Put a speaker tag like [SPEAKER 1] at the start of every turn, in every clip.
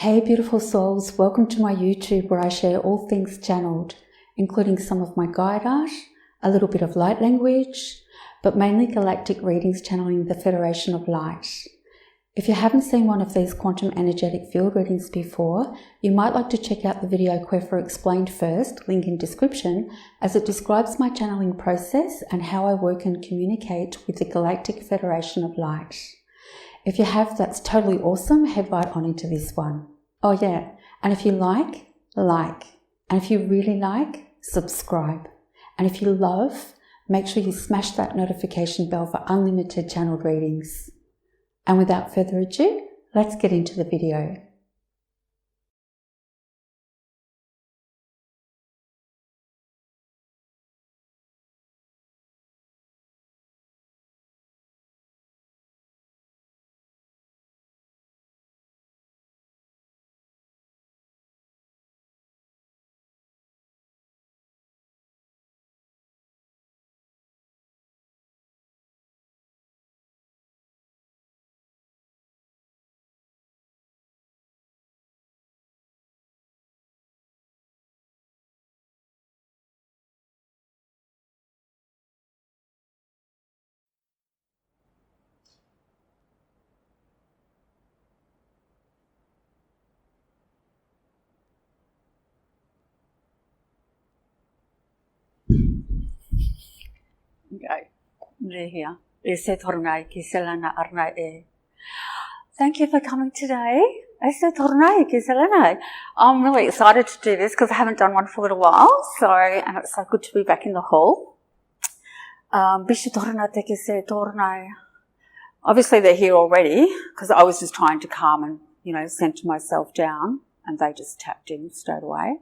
[SPEAKER 1] Hey beautiful souls, welcome to my YouTube where I share all things channeled, including some of my guide art, a little bit of light language, but mainly galactic readings channeling the Federation of Light. If you haven't seen one of these quantum energetic field readings before, you might like to check out the video QEFR explained first, link in description, as it describes my channeling process and how I work and communicate with the Galactic Federation of Light. If you have, that's totally awesome. Head right on into this one. Oh yeah, and if you like. And if you really like, subscribe. And if you love, make sure you smash that notification bell for unlimited channeled readings. And without further ado, let's get into the video.
[SPEAKER 2] Okay. Thank you for coming today. I'm really excited to do this because I haven't done one for a little while, and it's so good to be back in the hall. Obviously they're here already because I was just trying to calm and, center myself down, and they just tapped in straight away.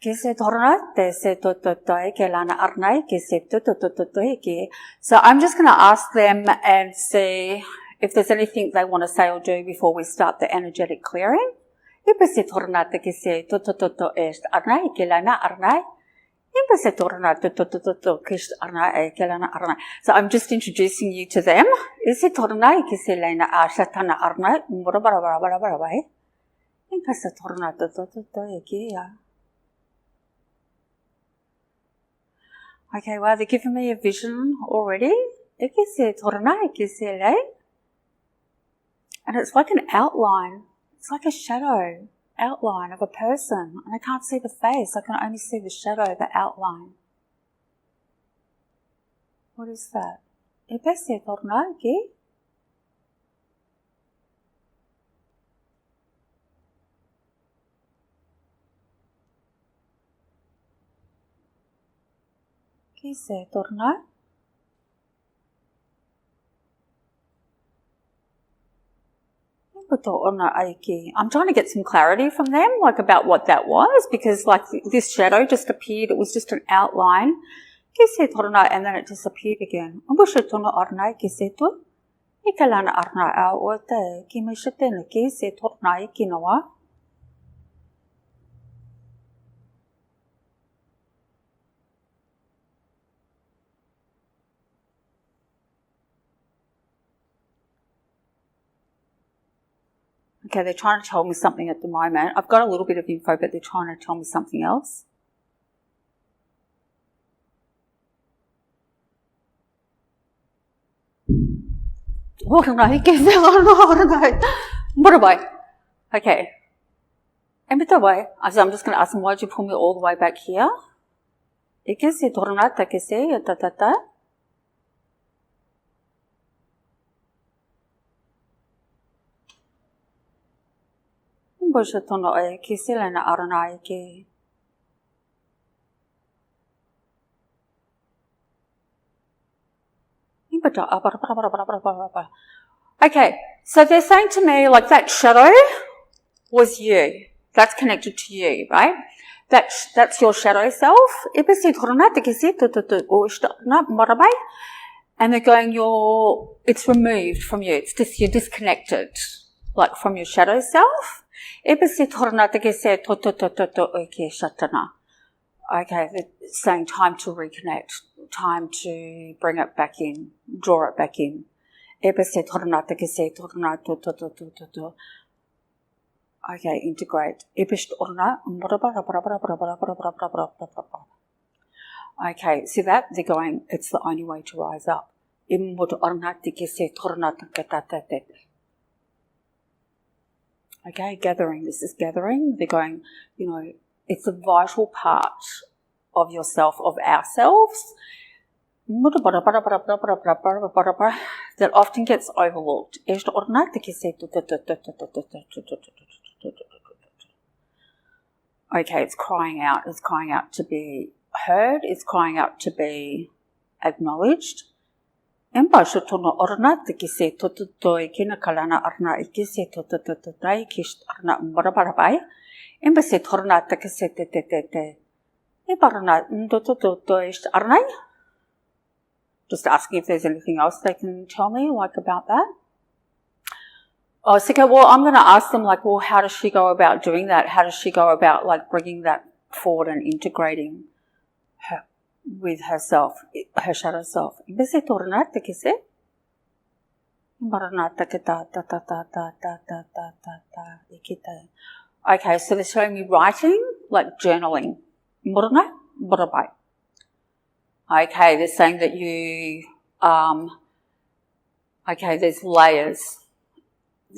[SPEAKER 2] So I'm just going to ask them and see if there's anything they want to say or do before we start the energetic clearing. So I'm just introducing you to them. Okay, wow, they're giving me a vision already. And it's like an outline. It's like a shadow outline of a person. And I can't see the face. I can only see the shadow, the outline. What is that? I'm trying to get some clarity from them, about what that was, because this shadow just appeared. It was just an outline, and then it disappeared again. Okay, they're trying to tell me something at the moment. I've got a little bit of info, but they're trying to tell me something else. Okay. And by the way, so I'm just going to ask them, why did you pull me all the way back here? Okay, so they're saying to me, that shadow was you. That's connected to you, right? That's your shadow self. And they're going, it's removed from you. It's just, you're disconnected, from your shadow self. Okay, it's saying time to reconnect, time to bring it back in, draw it back in. Okay, integrate. Okay, see that? They're going, it's the only way to rise up. Okay, gathering. This is gathering. They're going, it's a vital part of yourself, of ourselves, that often gets overlooked. Okay, it's crying out. It's crying out to be heard. It's crying out to be acknowledged. Just asking if there's anything else they can tell me, like, about that. Oh, so, okay, well, I'm going to ask them, like, well, how does she go about doing that? How does she go about, like, bringing that forward and integrating her with herself, her shadow self? Okay, so they're showing me writing, like journaling. Okay, they're saying that you, there's layers.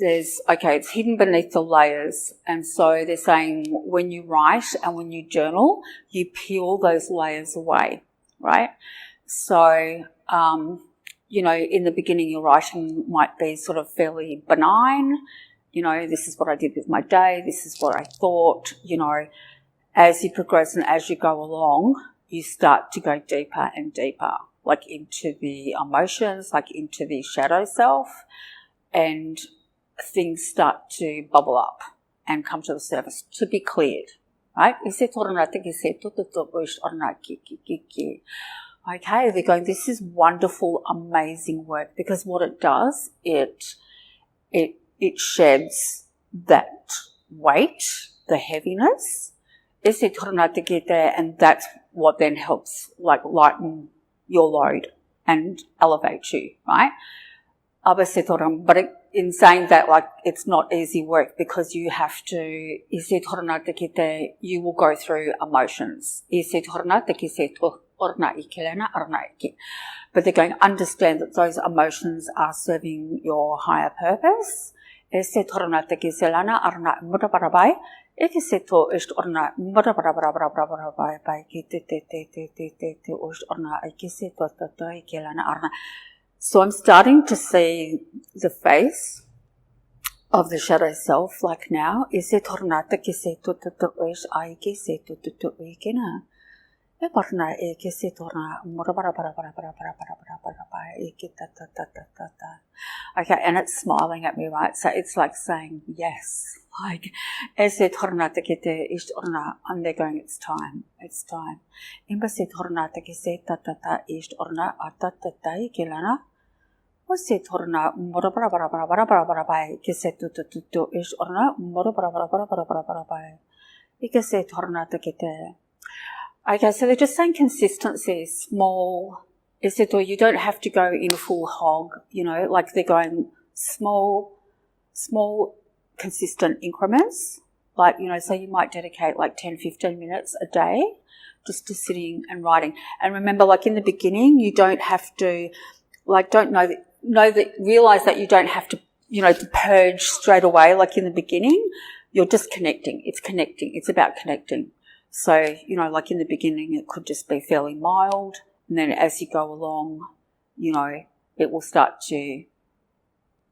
[SPEAKER 2] It's hidden beneath the layers. And so they're saying when you write and when you journal, you peel those layers away, right? So, in the beginning, your writing might be sort of fairly benign. This is what I did with my day. This is what I thought. As you progress and as you go along, you start to go deeper and deeper, like into the emotions, like into the shadow self, and things start to bubble up and come to the surface to be cleared, right? Okay, they're going, this is wonderful, amazing work, because what it does, it sheds that weight, the heaviness, and that's what then helps, like, lighten your load and elevate you, right? But in saying that, like, it's not easy work, because you have to, you will go through emotions. But they're going to understand that those emotions are serving your higher purpose. So I'm starting to see the face of the shadow self, like now. Okay, and it's smiling at me, right? So it's like saying yes. Like, and they're going, it's time. Okay, so they're just saying consistency, small. You don't have to go in full hog, like they're going small, consistent increments. Like, so you might dedicate like 10, 15 minutes a day just to sitting and writing. And remember, like in the beginning, you don't have to, like, realize that you don't have to, to purge straight away. Like in the beginning, you're just connecting. It's connecting. It's about connecting. So, like in the beginning, it could just be fairly mild. And then as you go along, it will start to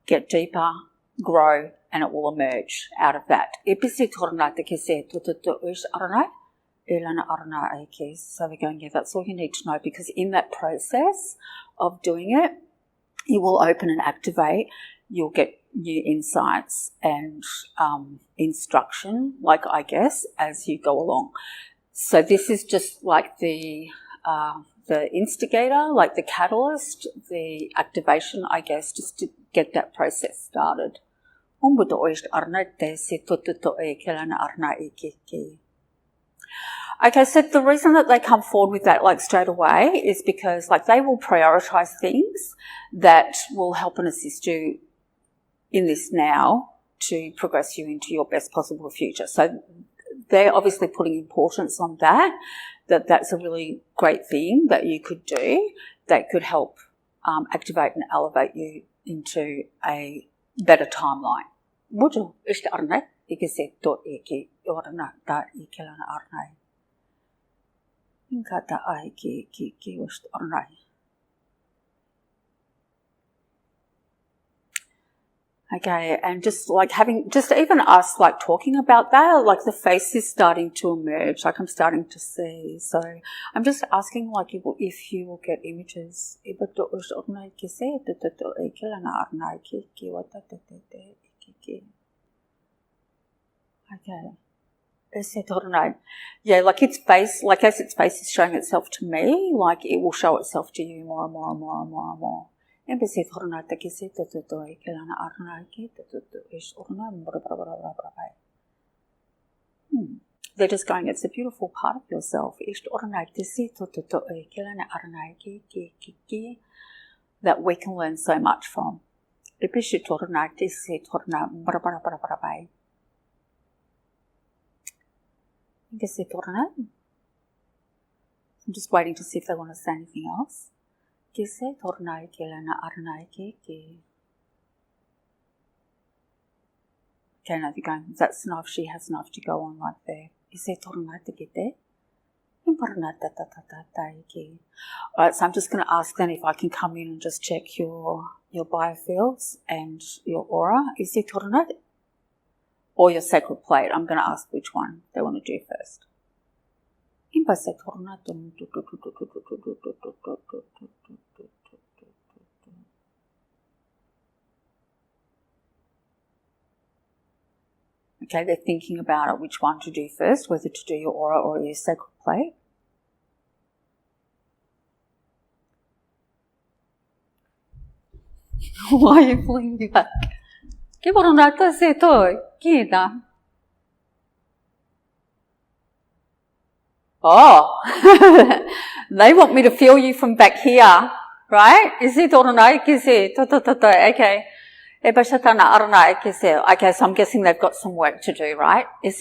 [SPEAKER 2] get deeper, grow, and it will emerge out of that. So we're going, yeah, that's all you need to know, because in that process of doing it, you will open and activate. You'll get new insights and instruction, like, I guess, as you go along. So this is just like the instigator, like the catalyst, the activation, I guess, just to get that process started. Okay, so the reason that they come forward with that, like, straight away is because, like, they will prioritize things that will help and assist you in this now, to progress you into your best possible future. So they're obviously putting importance on that's a really great thing that you could do that could help activate and elevate you into a better timeline. Mucho ishte arnai ikise to iki orna ta ikelana arnai. Inkata aiki ki ishte arnai. Okay, and just like just even us like talking about that, like the face is starting to emerge, like I'm starting to see. So I'm just asking like if you will get images. Okay. Yeah, like its face, like as its face is showing itself to me, like it will show itself to you more and more and more and more and more. They're just going, it's a beautiful part of yourself that we can learn so much from. I'm just waiting to see if they want to say anything else. Okay, now they're going, that's enough, she has enough to go on like there. Alright, so I'm just going to ask then if I can come in and just check your biofields and your aura. Or your sacred plate. I'm going to ask which one they want to do first. Okay, they're thinking about it, which one to do first, whether to do your aura or your sacred plate. Why are you pulling me back? Oh, they want me to feel you from back here, right? Okay. Okay, so I'm guessing they've got some work to do, right? I'm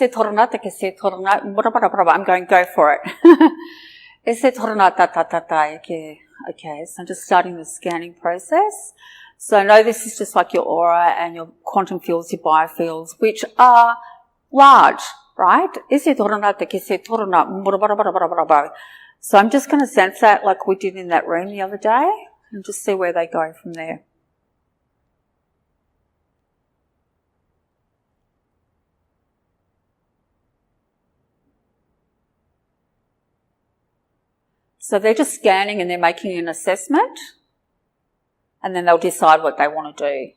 [SPEAKER 2] going, go for it. Okay, so I'm just starting the scanning process. So no, this is just like your aura and your quantum fields, your biofields, which are large, right? So I'm just going to sense that like we did in that room the other day and just see where they go from there. So they're just scanning and they're making an assessment and then they'll decide what they want to do.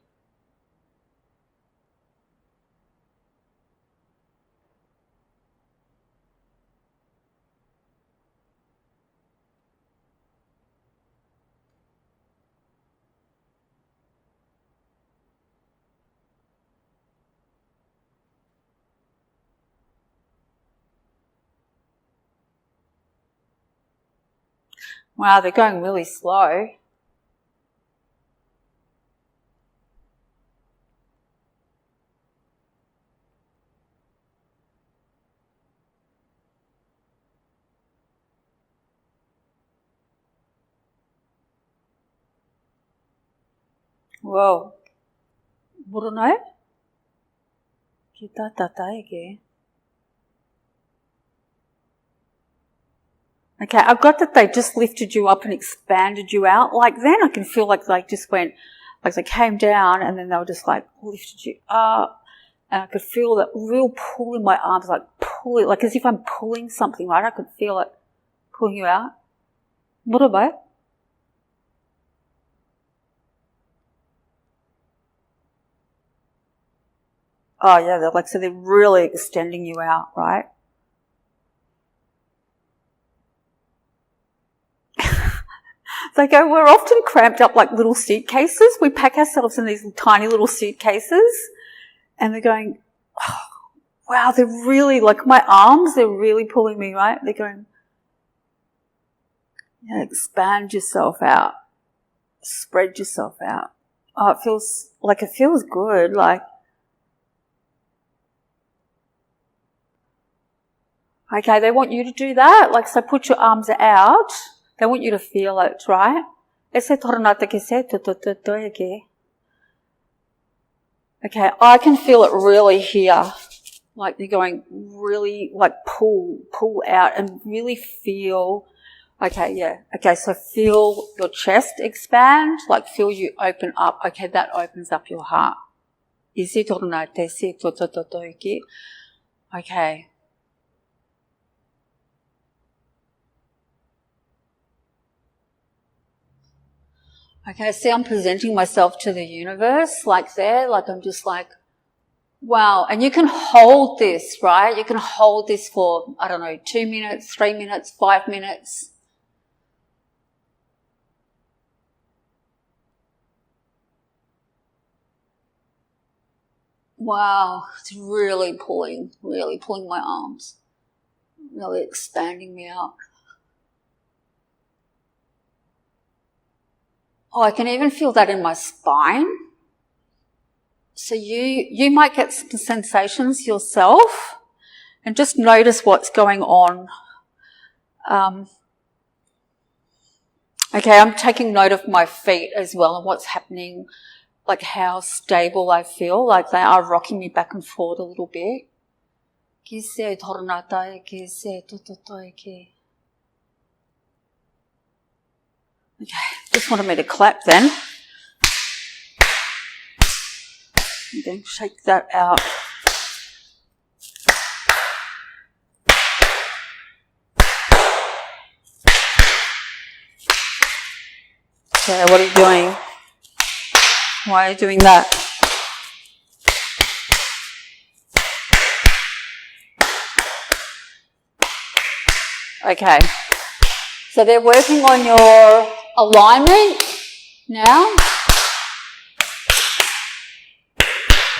[SPEAKER 2] Wow, they're going really slow. Whoa. Buruno? Kita tataige. Okay, I've got that they just lifted you up and expanded you out. Like then I can feel like they just went, like they came down and then they were just like lifted you up. And I could feel that real pull in my arms, like pull it, like as if I'm pulling something, right? I could feel it pulling you out. Murabai. Oh yeah, they're like, so they're really extending you out, right? They go, we're often cramped up like little suitcases. We pack ourselves in these tiny little suitcases. And they're going, oh, wow, they're really, like my arms, they're really pulling me, right? They're going, yeah, expand yourself out. Spread yourself out. Oh, it feels good. Like, Okay, they want you to do that. Like, so put your arms out. They want you to feel it, right? Okay, I can feel it really here. Like they're going really, like pull out and really feel. Okay, yeah. Okay, so feel your chest expand, like feel you open up. Okay, that opens up your heart. Okay. Okay, see, I'm presenting myself to the universe like there, like I'm just like, wow. And you can hold this, right? You can hold this for, I don't know, 2 minutes, 3 minutes, 5 minutes. Wow, it's really pulling my arms, really expanding me out. Oh, I can even feel that in my spine. So you might get some sensations yourself and just notice what's going on. Okay, I'm taking note of my feet as well and what's happening, like how stable I feel, like they are rocking me back and forth a little bit. Okay, just wanted me to clap then. Okay, shake that out. Okay, what are you doing? Why are you doing that? Okay, so they're working on your alignment now,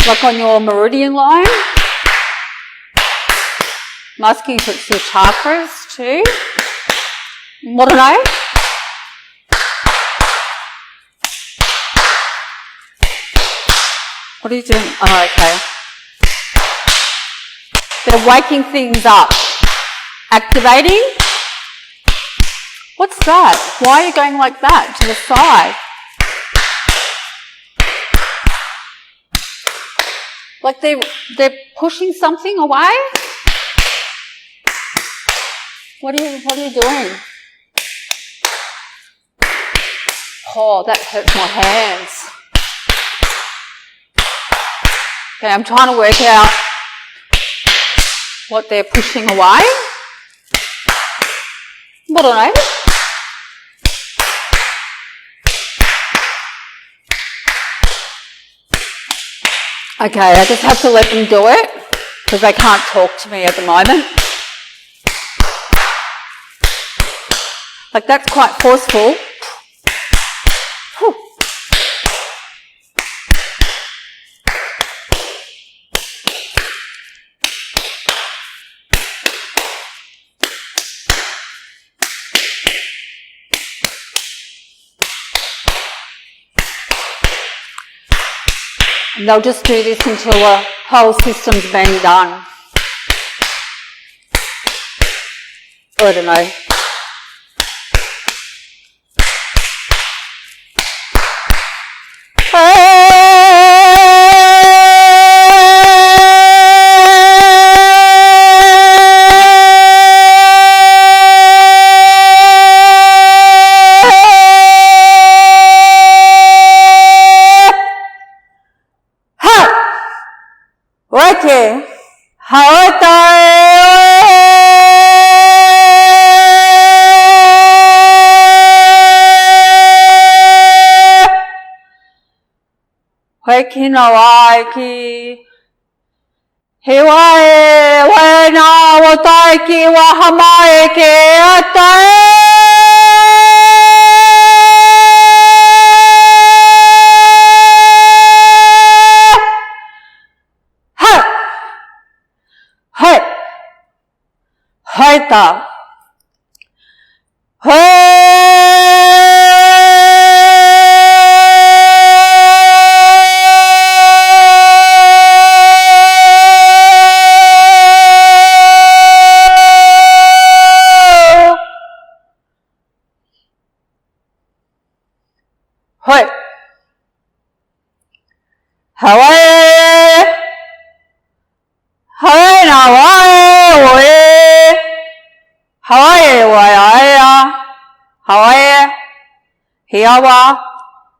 [SPEAKER 2] like on your meridian line. I'm asking if it's your chakras too. What do I know? What are you doing? Oh, okay. They're waking things up. Activating? What's that? Why are you going like that to the side? Like they're pushing something away? What are you doing? Oh, that hurts my hands. Okay, I'm trying to work out what they're pushing away. What do I know? Okay, I just have to let them do it because they can't talk to me at the moment. Like that's quite forceful. Whew. And they'll just do this until the whole system's been done. I don't know. Okay. Waking awaiki. Hiwae, wena, wataiki, wahamaiki, atae. Haita. Hiawa,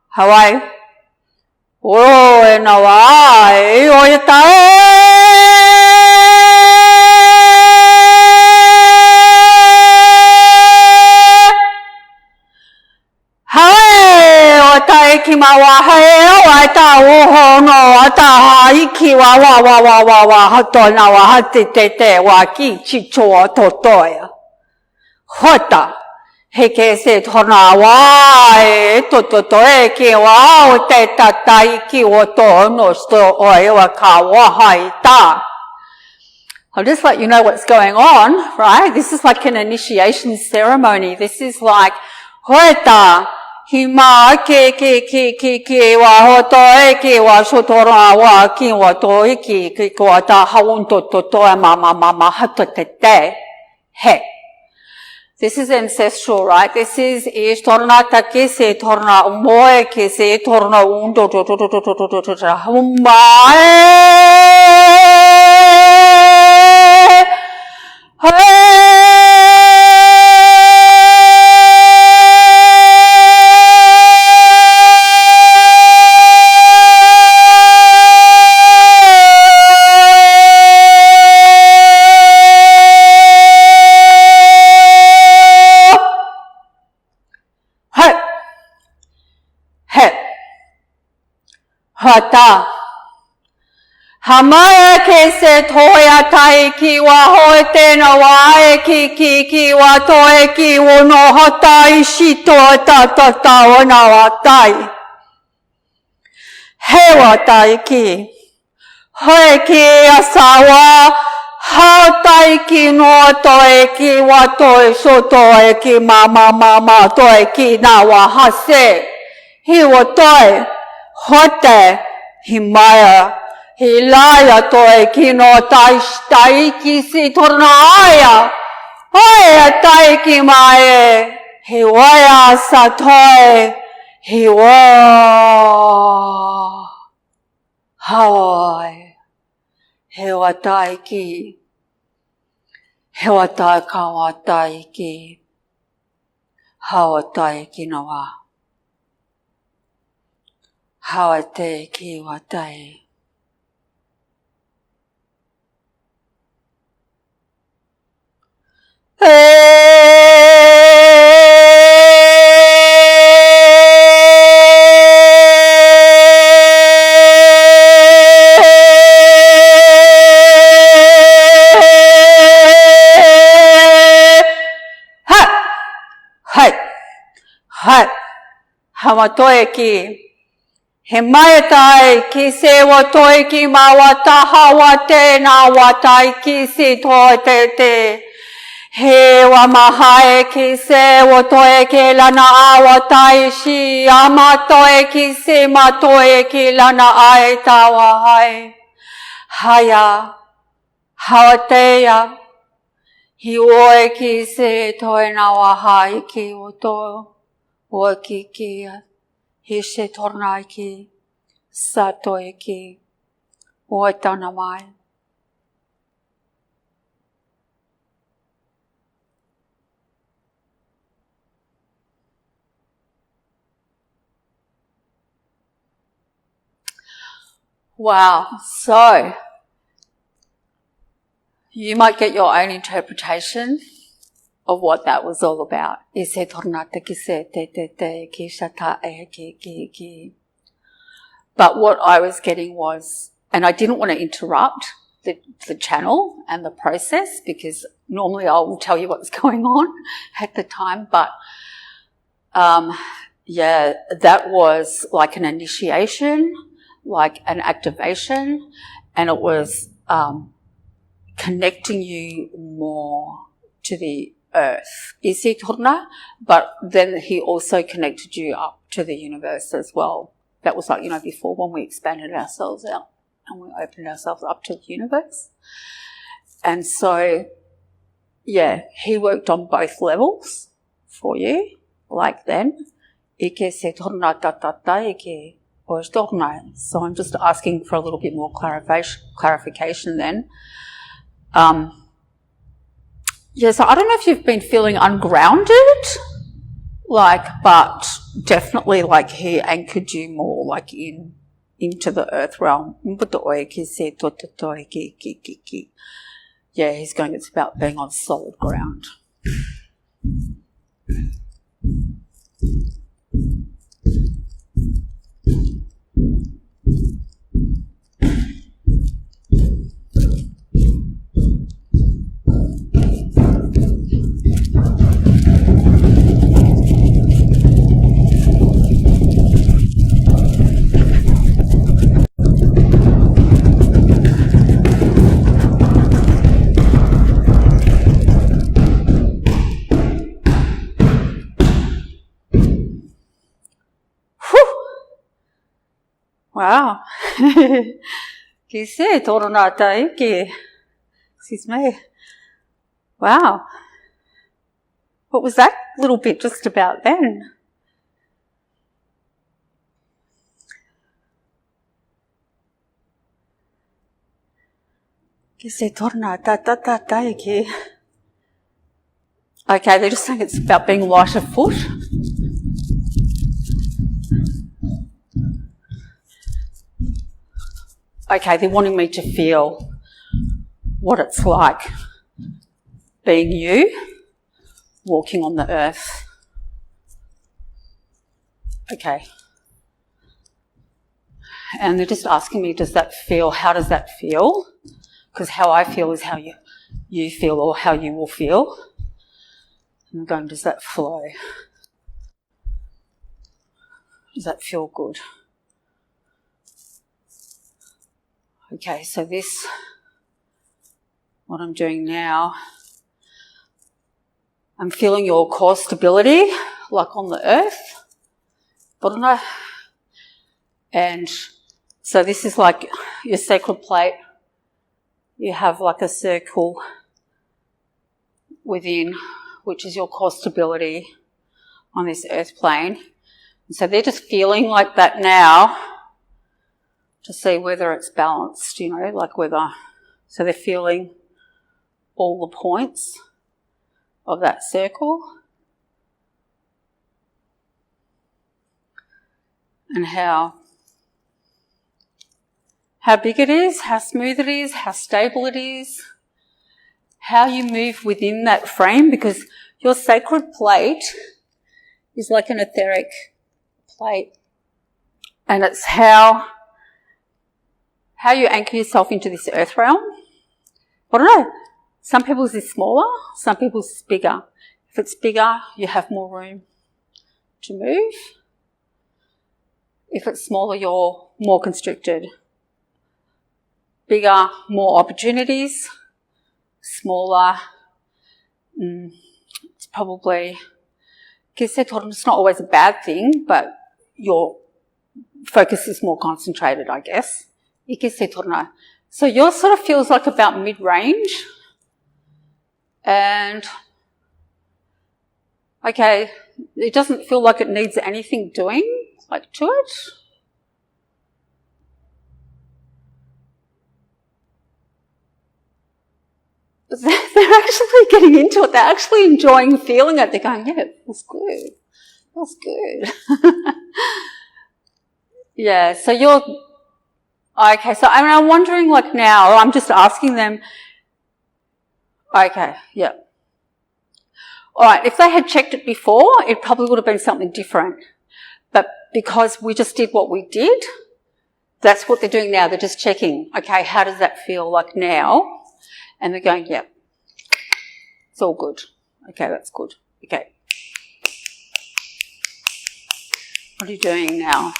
[SPEAKER 2] Hawaii. Oh, and Hawaii, oh, you ki mawa hae wa ta wo no ta iki wa hato na wa hate wa ki chi cho to ya hota he ke se thona wa to e ki wa o te ta iki wo to no sto o e wa ka wa hai ta. I'll just let you know what's going on, right? This is like an initiation ceremony. This is like hota Hima ke wa hoto e ke wa sotora wa ki wa to e ki wa ta haun to ma hato te he. This is ancestral, right? This is torna ta ke se torna moe ke se torna undo Hata Hamaya ke se toya tai ki wa hoe tena wa e ki wa toe ki wo no hata ishi to ta o na wa tai. He wa tai ki. Hoe ki asawa ha tai ki no toe ki wa toe so toe ki ma toe ki na wa hase. Hi wa toe. Hote himaya hilaya toe kino tai ki si tornaya hoya tai ki mae hiwaya satoe hiwa hawai hewa tai ki hewa tai kawa tai ki hawa tai ki nawa Hawa te ki wa tai. Hai. Hawa toe ki. He mai tai ki se wa toi ki ma wa taha wa te na wa tai ki si toi te. He wa mahai ki se wa toi ki lana a wa tai shi ama toi ki se ma toi ki lana ai ta wa hai. Haya, hawa te ya. Hi oe ki se toi na wa hai ki o to. O ki ya. He se tornai ki, satoe ki, o tana mai. Wow, so you might get your own interpretation of what that was all about. Ise tornata ki se te ki shata e ki. But what I was getting was, and I didn't want to interrupt the channel and the process because normally I will tell you what's going on at the time, but that was like an initiation, like an activation, and it was connecting you more to the earth, isi torna, but then he also connected you up to the universe as well. That was like, before when we expanded ourselves out and we opened ourselves up to the universe. And so, he worked on both levels for you, like then. Ike se torna tatata ike ois torna. So I'm just asking for a little bit more clarification then. So I don't know if you've been feeling ungrounded like, but definitely like he anchored you more like into the earth realm. Yeah, he's going, it's about being on solid ground. Wow. Excuse me. Wow. What was that little bit just about then? Okay, they're just saying it's about being light of foot. Okay, they're wanting me to feel what it's like being you, walking on the earth. Okay. And they're just asking me, does that feel, how does that feel? Because how I feel is how you feel or how you will feel. And I'm going, does that flow? Does that feel good? Okay, so this, what I'm doing now, I'm feeling your core stability, like on the earth. And so this is like your sacral plate. You have like a circle within, which is your core stability on this earth plane. And so they're just feeling like that now to see whether it's balanced, like whether, so they're feeling all the points of that circle and how big it is, how smooth it is, how stable it is, how you move within that frame, because your sacred plate is like an etheric plate, and it's how you anchor yourself into this earth realm. I don't know, some people's is smaller, some people's is bigger. If it's bigger, you have more room to move. If it's smaller, you're more constricted. Bigger, more opportunities. Smaller, it's probably, it's not always a bad thing, but your focus is more concentrated, I guess. So yours sort of feels like about mid-range. And, okay, it doesn't feel like it needs anything doing, like, to it. But they're actually getting into it. They're actually enjoying feeling it. They're going, yeah, it feels good. It feels good. Yeah, so you're, okay, so I'm wondering, like, now, I'm just asking them, okay, yeah. All right, if they had checked it before, it probably would have been something different. But because we just did what we did, that's what they're doing now. They're just checking, okay, how does that feel like now? And they're going, yeah, it's all good. Okay, that's good. Okay. What are you doing now?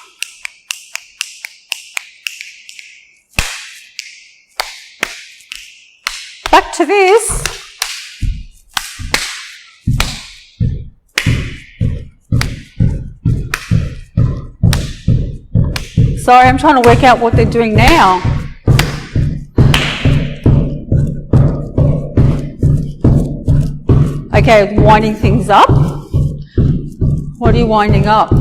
[SPEAKER 2] Back to this. Sorry, I'm trying to work out what they're doing now. Okay, winding things up. What are you winding up?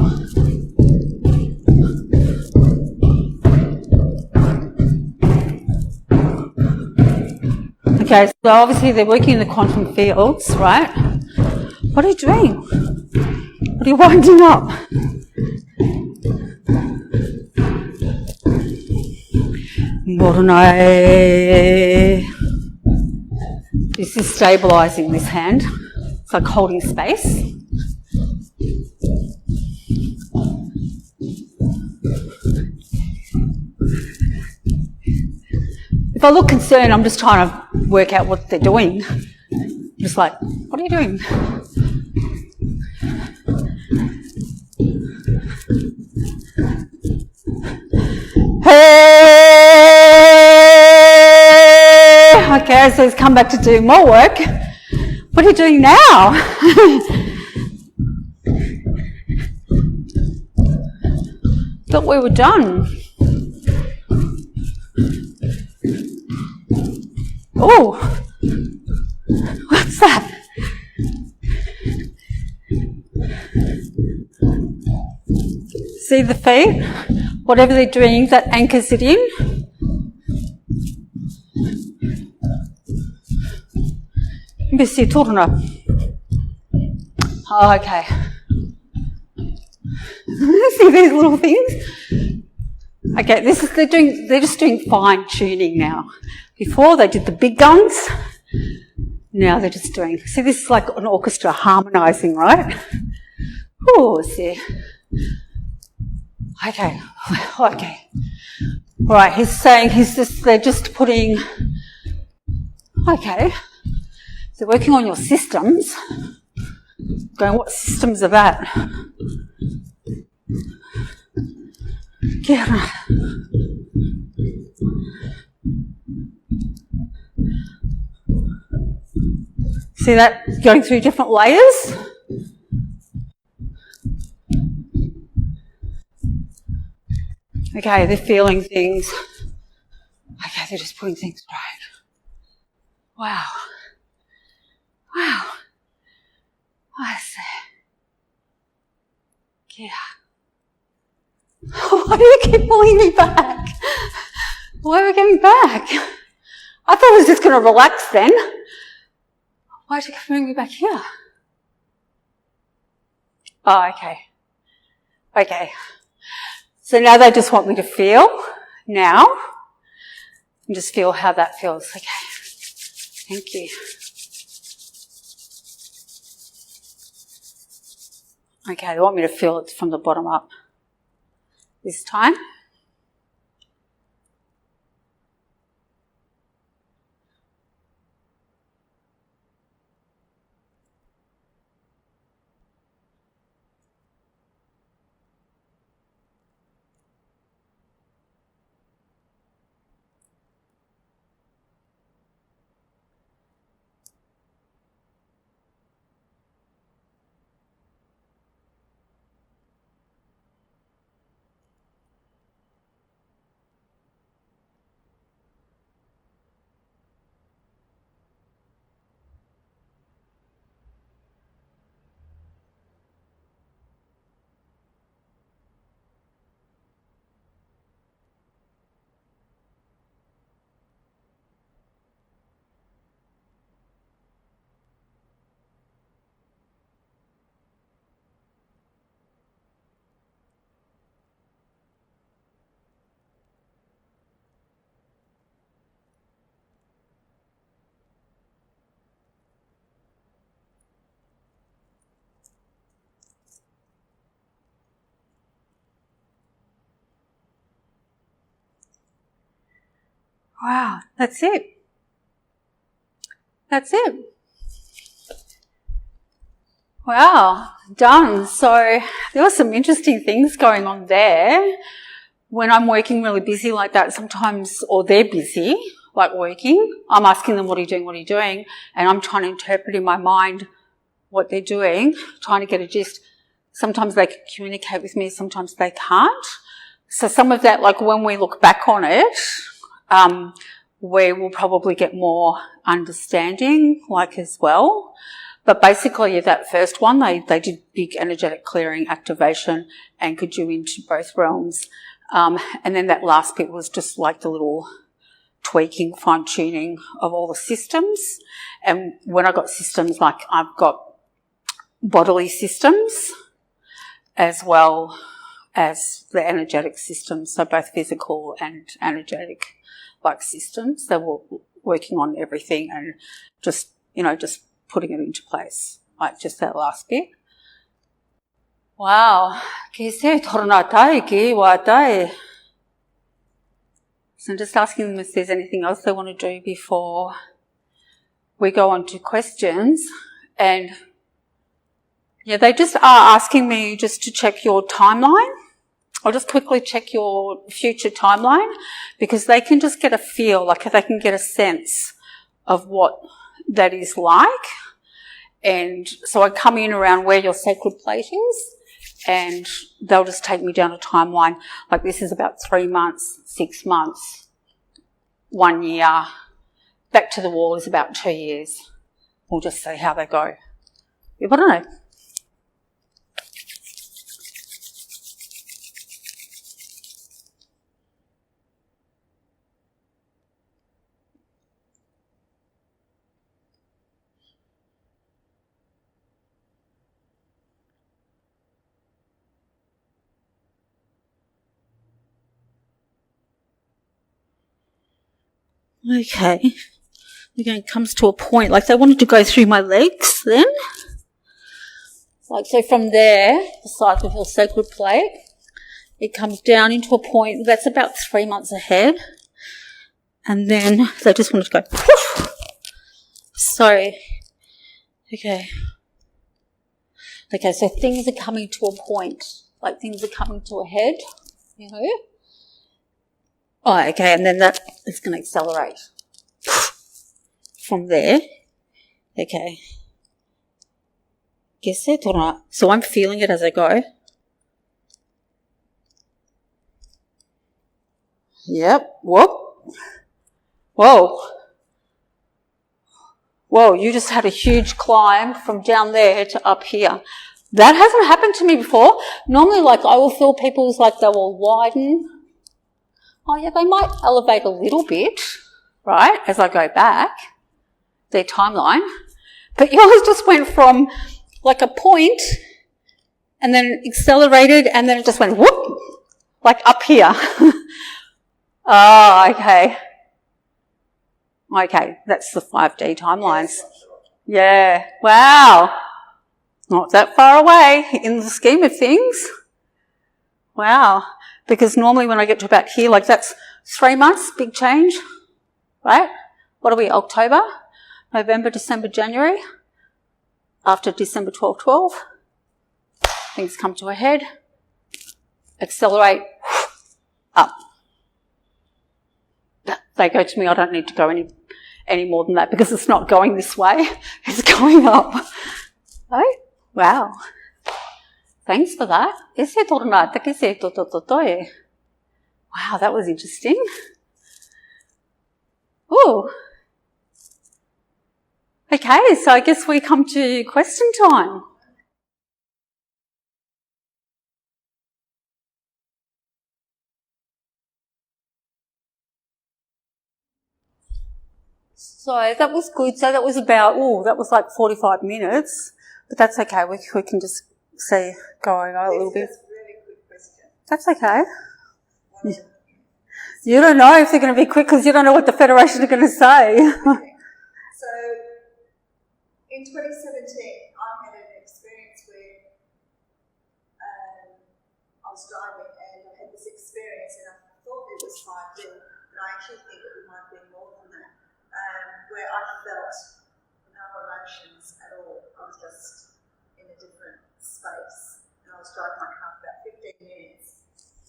[SPEAKER 2] Okay, so obviously they're working in the quantum fields, right? What are you doing? What are you winding up? Moroni. This is stabilising this hand. It's like holding space. If I look concerned, I'm just trying to work out what they're doing. Just like, what are you doing? Hey! Okay, so he's come back to do more work. What are you doing now? Thought we were done. Oh, what's that? See the feet? Whatever they're doing, that anchors it in. Mbisi turna. Oh, okay. See these little things? Okay, they're just doing fine tuning now. Before they did the big guns, now they're just doing, see this is like an orchestra harmonizing, right? Oh, see. Okay. Right, he's saying they're just putting, okay. So working on your systems. Going, what systems are that? Yeah. See that going through different layers? Okay, they're feeling things. Okay, they're just putting things right. Wow. I see. Yeah. Why do you keep pulling me back? Why are we getting back? I thought I was just going to relax then. Why do you keep bringing me back here? Oh, okay. Okay. So now they just want me to feel now. And just feel how that feels. Okay. Thank you. Okay, they want me to feel it from the bottom up this time. Wow, that's it. That's it. Wow, done. So there were some interesting things going on there. When I'm working really busy like that sometimes, or they're busy, like working, I'm asking them, what are you doing, what are you doing? And I'm trying to interpret in my mind what they're doing, trying to get a gist. Sometimes they can communicate with me, sometimes they can't. So some of that, like when we look back on it, we will probably get more understanding, like as well. But basically that first one, they did big energetic clearing, activation, anchored you into both realms. And then that last bit was just like the little tweaking, fine-tuning of all the systems. And when I got systems, like I've got bodily systems, as well as the energetic systems, so both physical and energetic like systems. They were working on everything and just putting it into place, like just that last bit. Wow. So I'm just asking them if there's anything else they want to do before we go on to questions. And yeah, they just are asking me just to check your timeline. I'll just quickly check your future timeline, because they can just get a feel, like they can get a sense of what that is like. And so I come in around where your sacred plate is, and they'll just take me down a timeline. Like this is about 3 months, 6 months, 1 year. Back to the wall is about 2 years. We'll just see how they go. I don't know. Okay. Again, it comes to a point, like they wanted to go through my legs then. Like, so from there, the size of your sacred plate, it comes down into a point that's about 3 months ahead. And then they just wanted to go, whoosh. So, okay. Okay, so things are coming to a point, like things are coming to a head, Oh, okay, and then that is going to accelerate from there. Okay. Guess it or not? So I'm feeling it as I go. Yep. Whoop. Whoa. Whoa, you just had a huge climb from down there to up here. That hasn't happened to me before. Normally, like, I will feel people's like they will widen. Oh, yeah, they might elevate a little bit, right, as I go back, their timeline. But yours just went from, like, a point and then accelerated and then it just went whoop, like up here. Oh, okay. Okay, that's the 5D timelines. Yeah, wow. Not that far away in the scheme of things. Wow. Because normally when I get to about here, like that's 3 months, big change, right? What are we, October, November, December, January? After December 12/12, things come to a head, accelerate, up. They go to me, I don't need to go any more than that because it's not going this way, it's going up. Right? Wow. Thanks for that. Wow, that was interesting. Ooh. Okay, so I guess we come to question time. So that was good. So that was about, that was like 45 minutes. But that's okay. We can just see going on a little bit.
[SPEAKER 3] That's a really quick question.
[SPEAKER 2] That's okay. You don't know if they're going to be quick because you don't know what the Federation are going to say.
[SPEAKER 3] Okay. So in 2017, I had an experience where I was driving and I had this experience and I thought it was 5D, but I actually think it might be more than that, where I felt no emotions at all. I was just in a different space and I was driving my car for about 15 minutes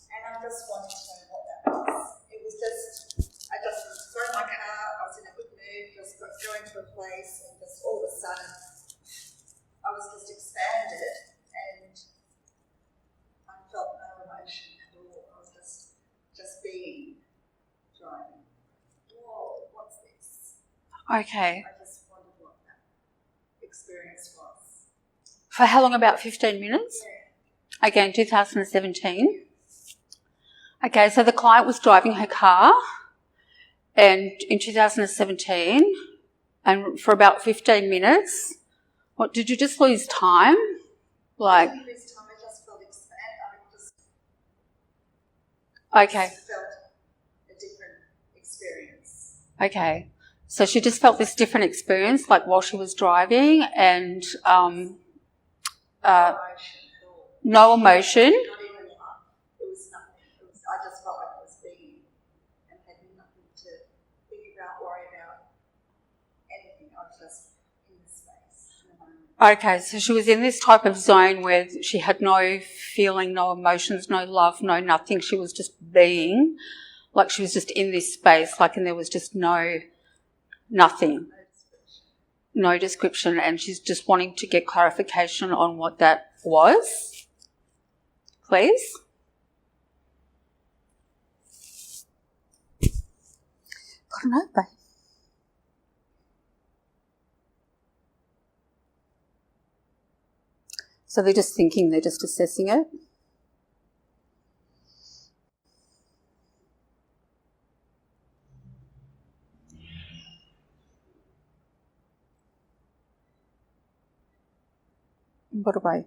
[SPEAKER 3] and I just wanted to know what that was. It was just, I just drove my car, I was in a good mood, just going to a place and just all of a sudden I was just expanded and I felt no emotion at all. I was just being, driving. Whoa, what's this?
[SPEAKER 2] Okay.
[SPEAKER 3] I just wondered what that experience was.
[SPEAKER 2] For how long? About 15 minutes?
[SPEAKER 3] Yeah.
[SPEAKER 2] Okay, in 2017. Okay, so the client was driving her car and in 2017 and for about 15 minutes, what, did you just lose time?
[SPEAKER 3] I didn't lose time, I just felt
[SPEAKER 2] Okay.
[SPEAKER 3] I felt a different experience.
[SPEAKER 2] Okay. So she just felt this different experience, like while she was driving, and no emotion.
[SPEAKER 3] Not even love. It was nothing. I just felt like I was being and had nothing to think about, worry about, anything. I was just in the space.
[SPEAKER 2] Okay, so she was in this type of zone where she had no feeling, no emotions, no love, no nothing. She was just being, like she was just in this space, like, and there was just nothing. No description, and she's just wanting to get clarification on what that was. Please. I don't know, babe. So they're just thinking, they're just assessing it. What about?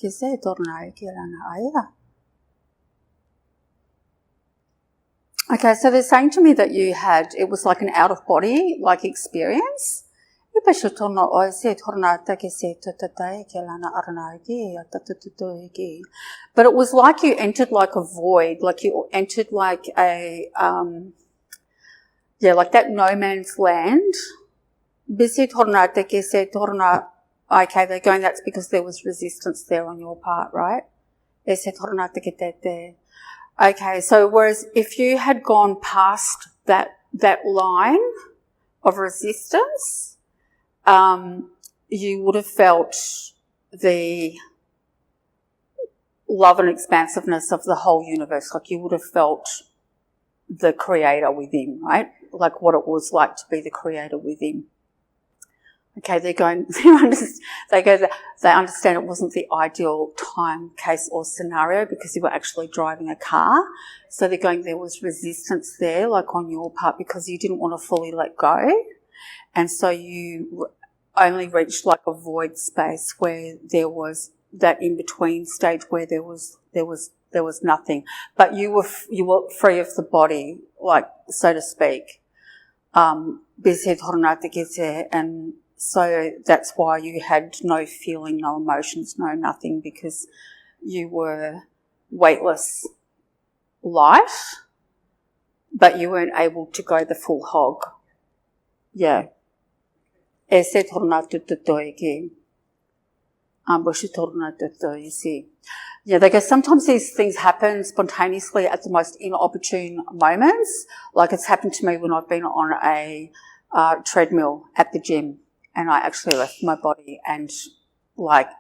[SPEAKER 2] Kisah tornai kirana ayah. Okay, so they're saying to me that it was like an out-of-body, like, experience. But it was like you entered like a void, like you entered like like that no man's land. Okay, they're going, that's because there was resistance there on your part, right? Okay, so whereas if you had gone past that line of resistance, you would have felt the love and expansiveness of the whole universe. Like you would have felt the creator within, right? Like what it was like to be the creator within. Okay, they're going, they understand it wasn't the ideal time, case or scenario because you were actually driving a car. So they're going, there was resistance there, like on your part, because you didn't want to fully let go. And so you only reached like a void space where there was that in-between stage where there was nothing. But you were free of the body, like, so to speak. And so that's why you had no feeling, no emotions, no nothing, because you were weightless light, but you weren't able to go the full hog. Yeah. You see. Yeah, they go, sometimes these things happen spontaneously at the most inopportune moments. Like it's happened to me when I've been on a treadmill at the gym. And I actually left my body and, like,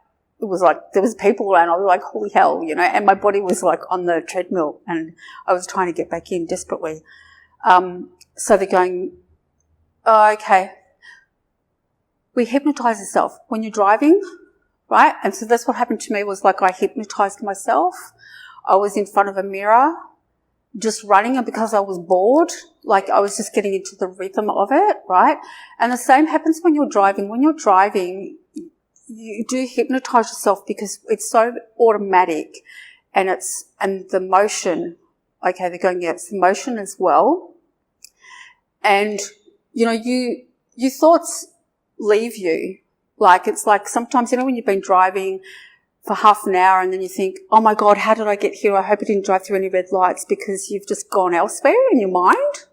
[SPEAKER 2] it was like there was people around. I was like, holy hell, you know, and my body was, like, on the treadmill and I was trying to get back in desperately. So they're going, oh, okay. We hypnotise ourselves when you're driving, right? And so that's what happened to me was, like, I hypnotised myself. I was in front of a mirror just running, and because I was bored, like I was just getting into the rhythm of it, right? And the same happens when you're driving. When you're driving, you do hypnotise yourself because it's so automatic and the motion, okay, they're going, yeah, it's the motion as well. And, you know, your thoughts leave you. Like, it's like sometimes, you know, when you've been driving for half an hour and then you think, oh my God, how did I get here? I hope I didn't drive through any red lights, because you've just gone elsewhere in your mind.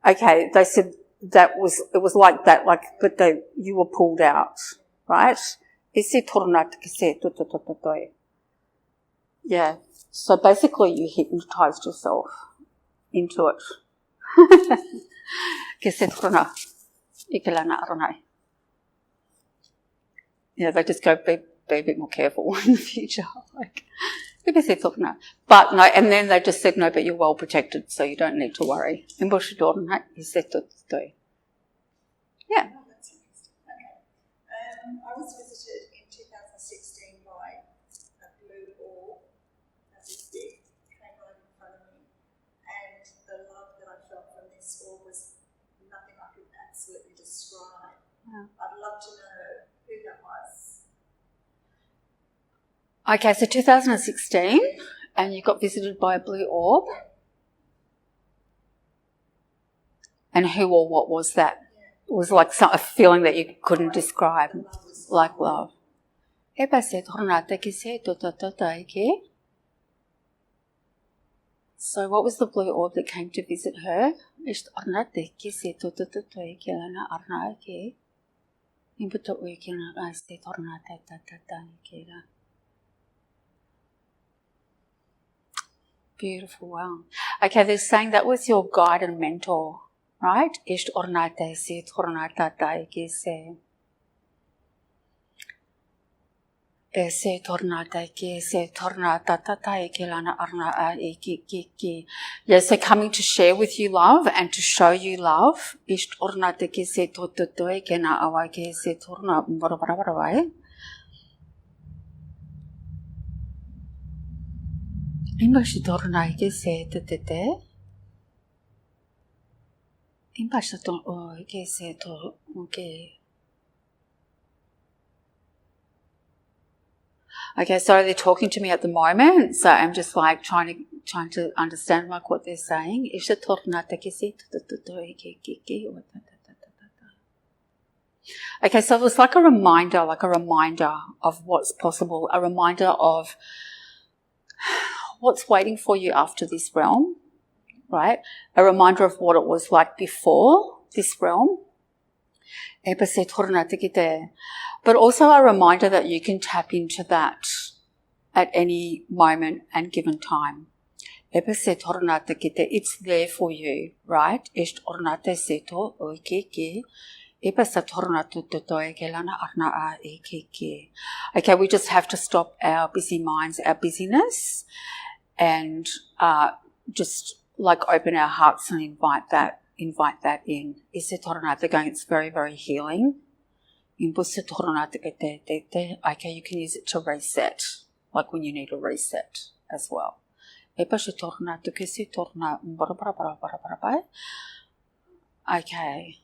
[SPEAKER 2] Okay, they said it was like that, like, but you were pulled out, right? Yeah. So basically you hypnotized yourself into it. Yeah, they just go, be a bit more careful in the future. Like, but no, and then they just said, no, but you're well protected, so you don't need to worry. Yeah.
[SPEAKER 3] Oh, that's interesting. Okay. I was visited in 2016 by a blue orb, this big, came right in front of me, and the love that I felt from this orb was nothing I could absolutely describe.
[SPEAKER 2] Yeah.
[SPEAKER 3] I'd love to know who that was.
[SPEAKER 2] Okay, so 2016, and you got visited by a blue orb. And who or what was that? It was like a feeling that you couldn't describe, like love. So what was the blue orb that came to visit her? Beautiful, wow. Okay, they're saying that was your guide and mentor, right? Yeah, so coming to share with you love and to show you love. Okay, so they're talking to me at the moment, so I'm just like trying to understand like what they're saying. Okay, so it was like a reminder of what's possible, a reminder of what's waiting for you after this realm, right? A reminder of what it was like before this realm. But also a reminder that you can tap into that at any moment and given time. It's there for you, right? Okay, we just have to stop our busy minds, our busyness, and just like open our hearts and invite that in. They're going, it's very, very healing. Okay, you can use it to reset, like when you need a reset as well. Okay.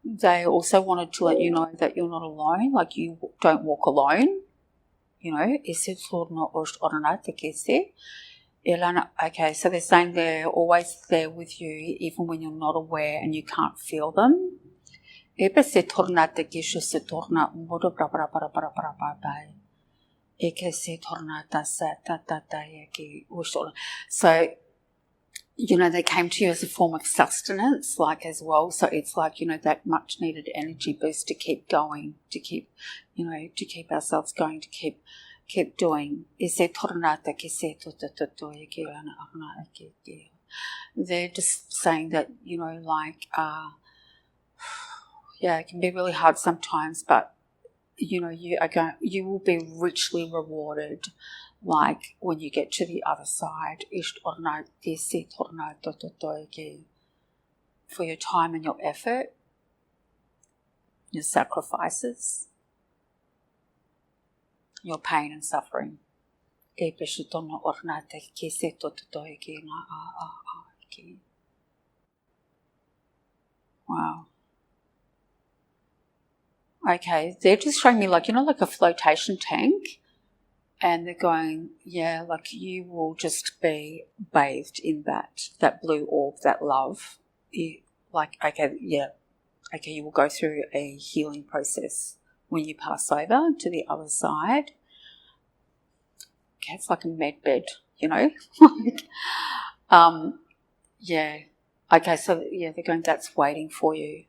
[SPEAKER 2] They also wanted to let you know that you're not alone, like you don't walk alone, you know. Okay, so they're saying they're always there with you even when you're not aware and you can't feel them. So, you know, they came to you as a form of sustenance, like as well. So it's like, you know, that much needed energy boost to keep going, to keep, you know, to keep ourselves going, to keep doing. They're just saying that, you know, like, yeah, it can be really hard sometimes, but you know, you will be richly rewarded, like when you get to the other side. For your time and your effort, your sacrifices, your pain and suffering. Wow. Okay, they're just showing me like, you know, like a flotation tank, and they're going, yeah, like you will just be bathed in that blue orb, that love. Like, okay, yeah, okay, you will go through a healing process when you pass over to the other side. Okay, it's like a med bed, you know. Yeah. Okay, so yeah, they're going, that's waiting for you.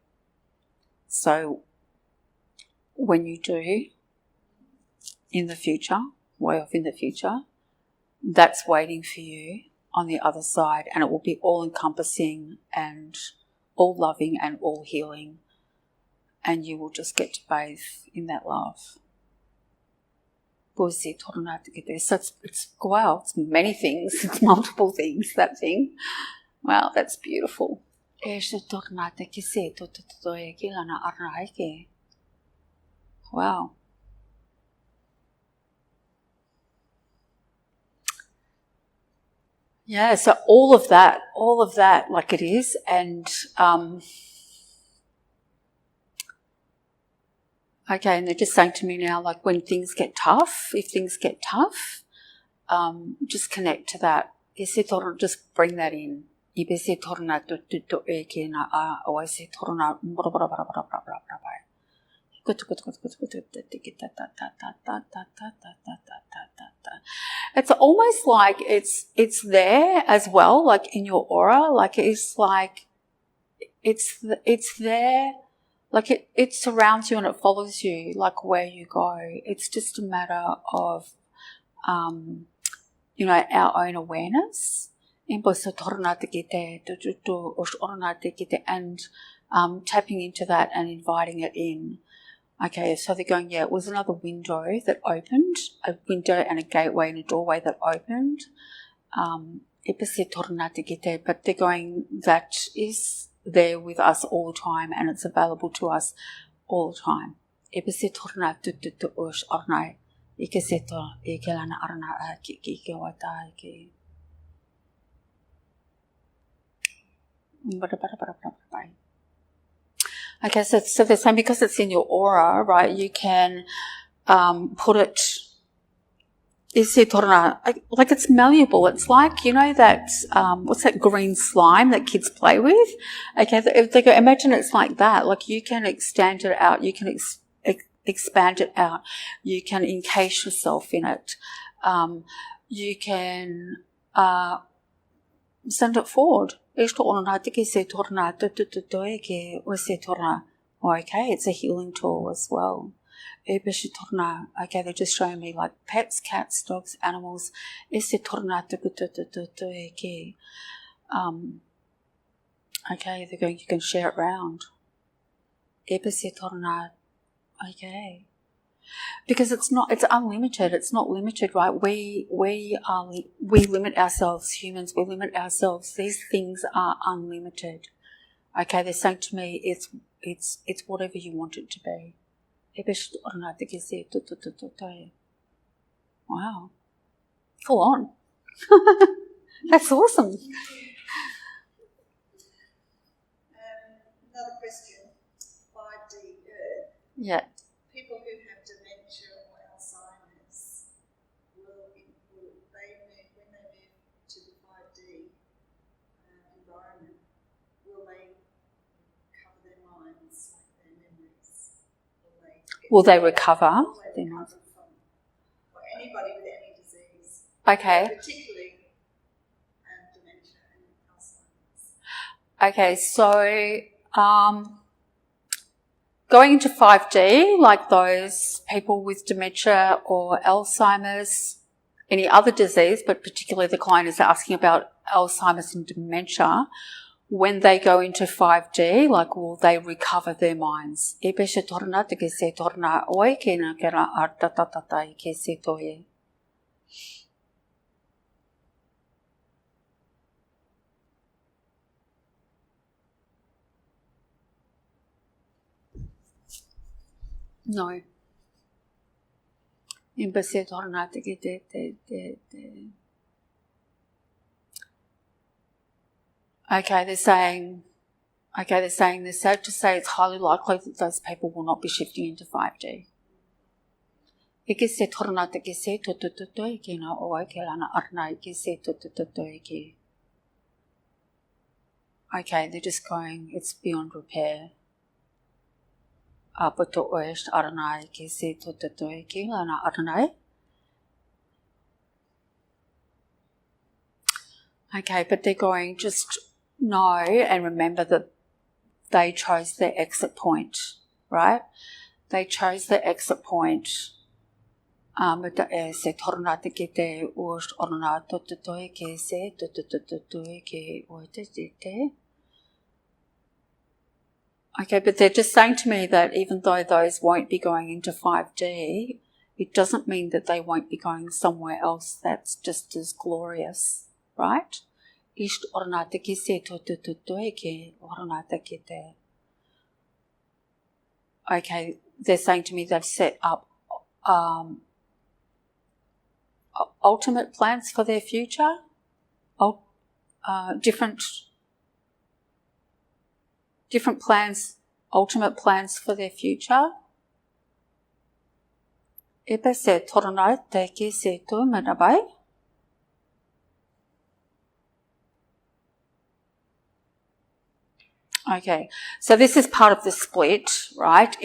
[SPEAKER 2] So when you do in the future, way off in the future, that's waiting for you on the other side, and it will be all encompassing and all loving and all healing, and you will just get to bathe in that love. So it's wow, it's many things, it's multiple things, that thing. Wow, that's beautiful. Wow. Yeah, so all of that, like it is, and Okay, and they're just saying to me now, like when things get tough, if things get tough, just connect to that. Just bring that in. It's almost like it's there as well, like in your aura, like it's there, like it surrounds you and it follows you, like where you go. It's just a matter of our own awareness and tapping into that and inviting it in. Okay, so they're going, it was another window that opened, a window and a gateway and a doorway that opened. But they're going, that is there with us all the time and it's available to us all the time. Okay, so they're saying because it's in your aura, right, you can put it, like it's malleable. It's like, that, what's that green slime that kids play with? Okay, if they go, imagine it's like that. Like you can extend it out, you can expand it out, you can encase yourself in it, you can send it forward. Okay, it's a healing tool as well. Okay, they're just showing me like pets, cats, dogs, animals. Okay, they're going, you can share it around. Okay. Because it's unlimited. It's not limited, right? We limit ourselves, humans. We limit ourselves. These things are unlimited. Okay, they're saying to me, it's whatever you want it to be. Wow, full on. That's awesome.
[SPEAKER 3] Another question. 5D Earth.
[SPEAKER 2] Yeah.
[SPEAKER 3] People who have dementia or Alzheimer's, will they move, when they move to the 5D environment, will they cover their minds, like their memories?
[SPEAKER 2] Will they recover?
[SPEAKER 3] Or anybody with any disease.
[SPEAKER 2] Okay.
[SPEAKER 3] Particularly dementia and Alzheimer's.
[SPEAKER 2] Okay, so going into 5D, like those people with dementia or Alzheimer's, any other disease, but particularly the client is asking about Alzheimer's and dementia, when they go into 5D, like will they recover their minds? No. Okay, they're saying they're sad to say it's highly likely that those people will not be shifting into 5D. Okay, they're just going, it's beyond repair. Okay, but they're going, just know and remember that they chose their exit point, right? They chose their exit point. Okay, but they're just saying to me that even though those won't be going into 5D, it doesn't mean that they won't be going somewhere else that's just as glorious, right? Okay, they're saying to me they've set up ultimate plans for their future, different plans, ultimate plans for their future. Ipa se torna te ki se tu manabai. Okay, so this is part of the split, right?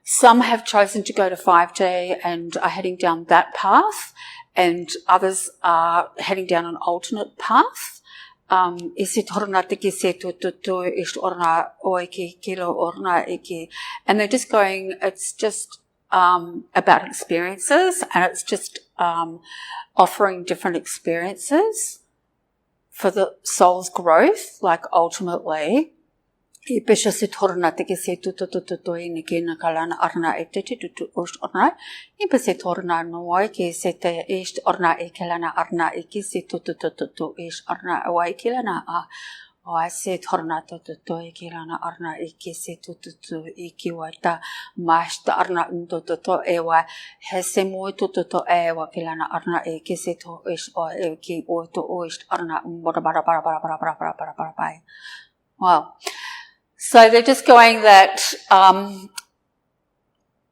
[SPEAKER 2] Some have chosen to go to 5D and are heading down that path, and others are heading down an alternate path. And they're just going, it's just about experiences, and it's just offering different experiences for the soul's growth, like ultimately. I pesha se torna te ke se tu ni ke na kalana arna e te ost orna. I pe se torna no ke se te est orna e kalana arna e ke se tu est orna wai kelana a. O I se torna e kelana arna e ke se tu e ki wata masta arna e wa he se mo e wa kelana arna e ke se to est o e ki o to ost arna bara. Wow. So they're just going that,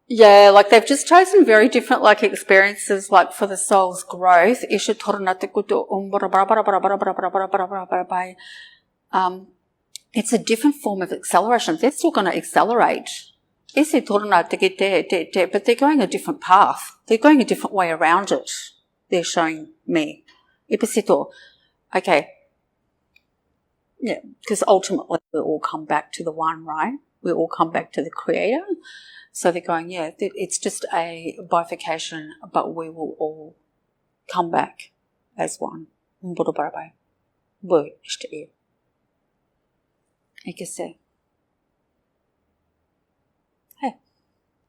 [SPEAKER 2] like they've just chosen very different like experiences like for the soul's growth. It's a different form of acceleration. They're still going to accelerate. But they're going a different path. They're going a different way around it. They're showing me. Okay. Yeah, because ultimately we all come back to the one, right? We all come back to the Creator. So they're going, yeah, it's just a bifurcation, but we will all come back as one. Hey.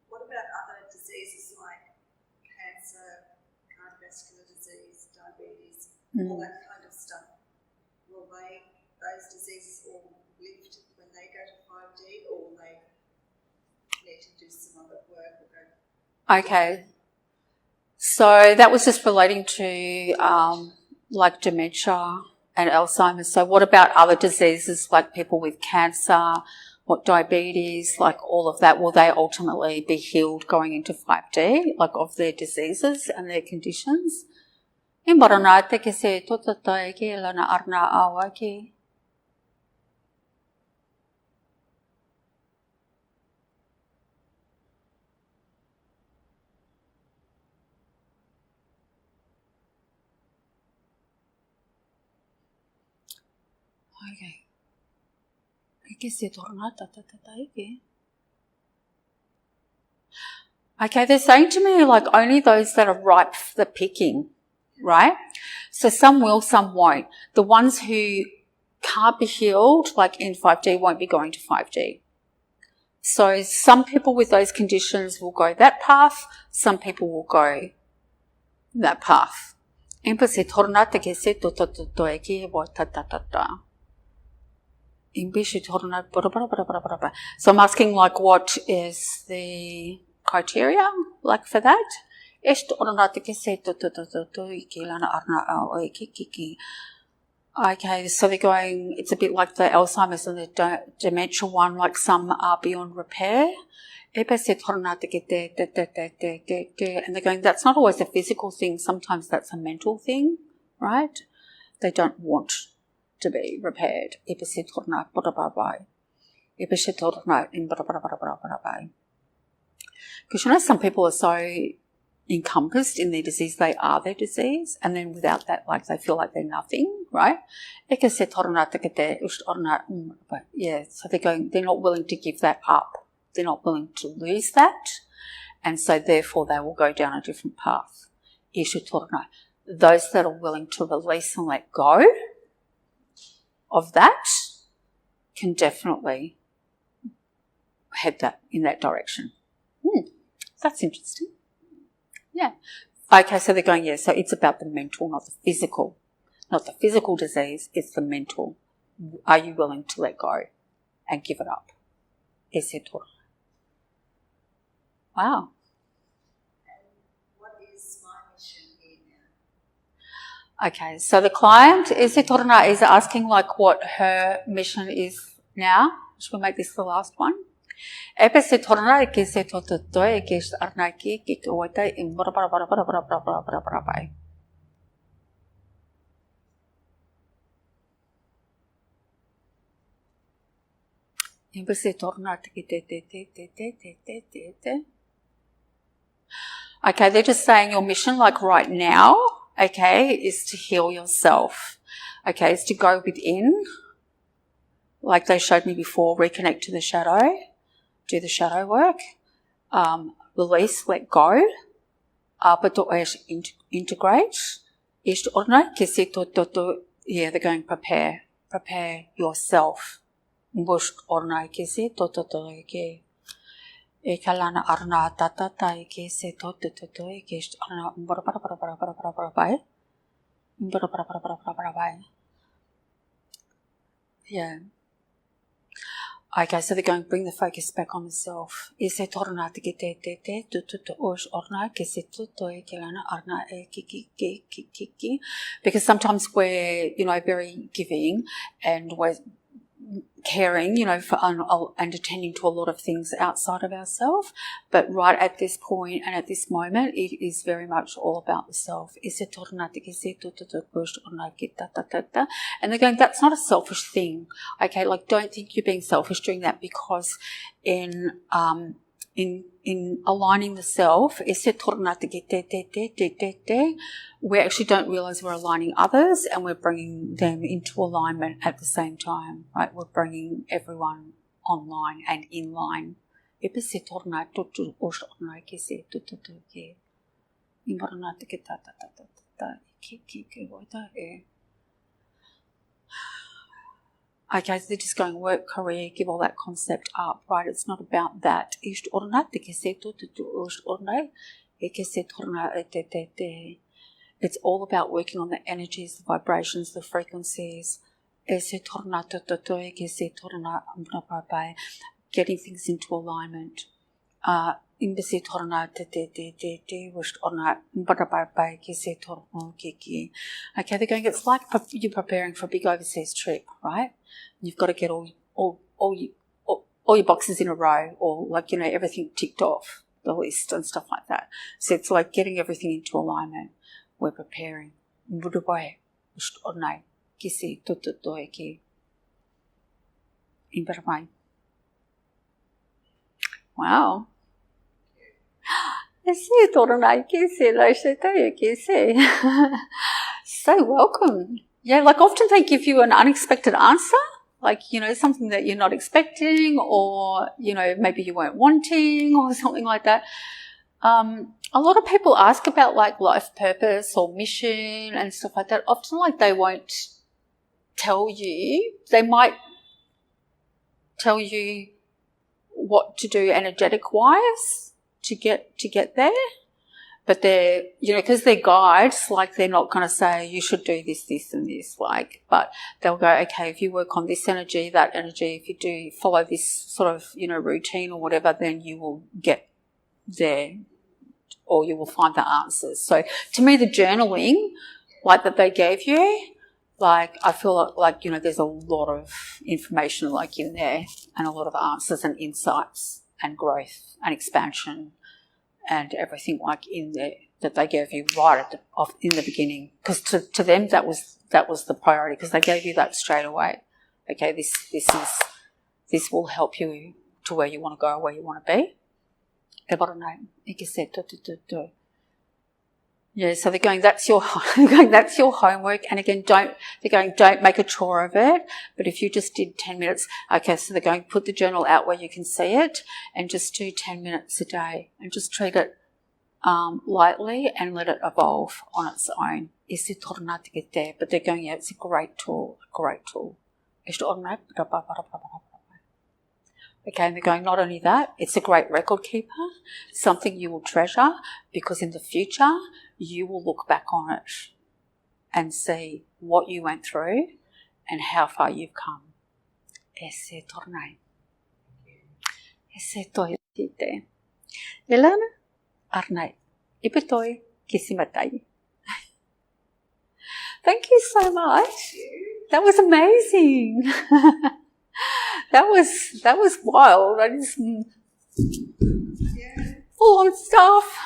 [SPEAKER 3] What about other diseases like cancer, cardiovascular disease, diabetes, all that kind of stuff? Will those diseases all lift when they go to 5D, or will they need to do some other work?
[SPEAKER 2] Okay. So that was just relating to like dementia and Alzheimer. So what about other diseases like people with cancer, what diabetes, like all of that? Will they ultimately be healed going into 5D, like of their diseases and their conditions? Okay. Okay, they're saying to me like only those that are ripe for the picking, right? So some will, some won't. The ones who can't be healed, like in 5D, won't be going to 5D. So some people with those conditions will go that path, some people will go that path. So I'm asking like what is the criteria like for that? Okay, so they're going, it's a bit like the Alzheimer's and the dementia one, like some are beyond repair. And they're going, that's not always a physical thing, sometimes that's a mental thing, right? They don't want to be repaired. Because you know, some people are so encompassed in their disease, they are their disease, and then without that, like they feel like they're nothing, right? Yeah, so they're going, they're not willing to give that up. They're not willing to lose that, and so therefore they will go down a different path. Those that are willing to release and let go of that can definitely head that in that direction. That's interesting. Yeah. Okay, so they're going, yeah, so it's about the mental, not the physical. Not the physical disease, it's the mental. Are you willing to let go and give it up? Wow.
[SPEAKER 3] What is my mission here now?
[SPEAKER 2] Okay, so the client, is asking like what her mission is now. Should we make this the last one? Epe se torna ke se toto e ke arnaki ke wata in bara. Epe se torna te. Okay, they're just saying your mission, like right now, okay, is to heal yourself. Okay, is to go within, like they showed me before, reconnect to the shadow, do the shadow work, release, let go, but to integrate. Yeah, they're going prepare yourself. E kalana arna tata e ke se to e ke arna bai. Yeah. Okay, so they're going to bring the focus back on the self. E se torna te os orna ke se e kelana arna e ki. Because sometimes we're, very giving and we're caring, for and attending to a lot of things outside of ourselves, but right at this point and at this moment, it is very much all about the self. And they're going, that's not a selfish thing. Okay, like don't think you're being selfish doing that, because in aligning the self, we actually don't realize we're aligning others and we're bringing them into alignment at the same time, right? We're bringing everyone online and in line. Okay, so they're just going work, career, give all that concept up, right? It's not about that. It's all about working on the energies, the vibrations, the frequencies. Getting things into alignment. Okay, they're going, it's like you're preparing for a big overseas trip, right? You've got to get all your boxes in a row, or like, everything ticked off the list and stuff like that. So it's like getting everything into alignment. We're preparing. Wow. So welcome. Yeah, like often they give you an unexpected answer, like, something that you're not expecting, or, maybe you weren't wanting, or something like that. A lot of people ask about like life purpose or mission and stuff like that. Often like they won't tell you. They might tell you what to do energetic wise to get there. But they're, because they're guides, like they're not going to say you should do this, this and this, like, but they'll go, okay, if you work on this energy, that energy, if you do follow this sort of, routine or whatever, then you will get there, or you will find the answers. So to me, the journaling, like that they gave you, like I feel like, there's a lot of information like in there, and a lot of answers and insights and growth and expansion and everything like in there that they gave you right in the beginning. Because to them that was the priority, because they gave you that straight away. Okay, this will help you to where you want to go, where you want to be. Yeah, so they're going, that's your homework. And again, don't make a chore of it. But if you just did 10 minutes, okay, so they're going, put the journal out where you can see it and just do 10 minutes a day and just treat it lightly and let it evolve on its own. But they're going, yeah, it's a great tool. Okay, and they're going, not only that, it's a great record keeper, something you will treasure, because in the future you will look back on it and see what you went through and how far you've come. Elana Arnai. Ipitoi Kisimatai. Thank you so much. That was amazing. That was wild. I just full on stuff.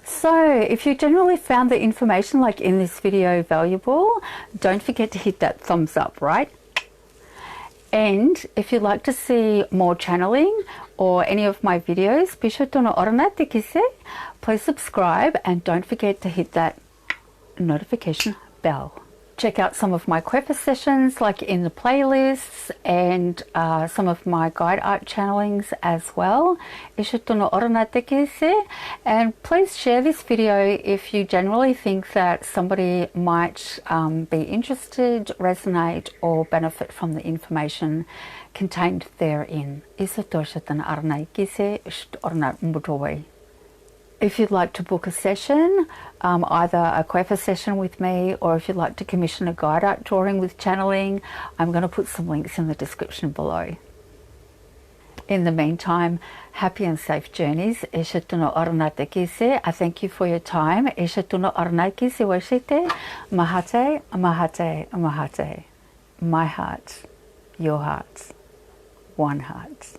[SPEAKER 2] So if you generally found the information like in this video valuable, don't forget to hit that thumbs up, right? And if you'd like to see more channeling or any of my videos, be sure to please subscribe and don't forget to hit that notification bell. Check out some of my QEFR sessions like in the playlists and some of my guide art channelings as well. And please share this video if you generally think that somebody might be interested, resonate or benefit from the information contained therein. If you'd like to book a session, either a QEFR session with me, or if you'd like to commission a guide art drawing with channeling, I'm going to put some links in the description below. In the meantime, happy and safe journeys. I thank you for your time. Mahate, mahate, mahate. My heart, your heart, one heart.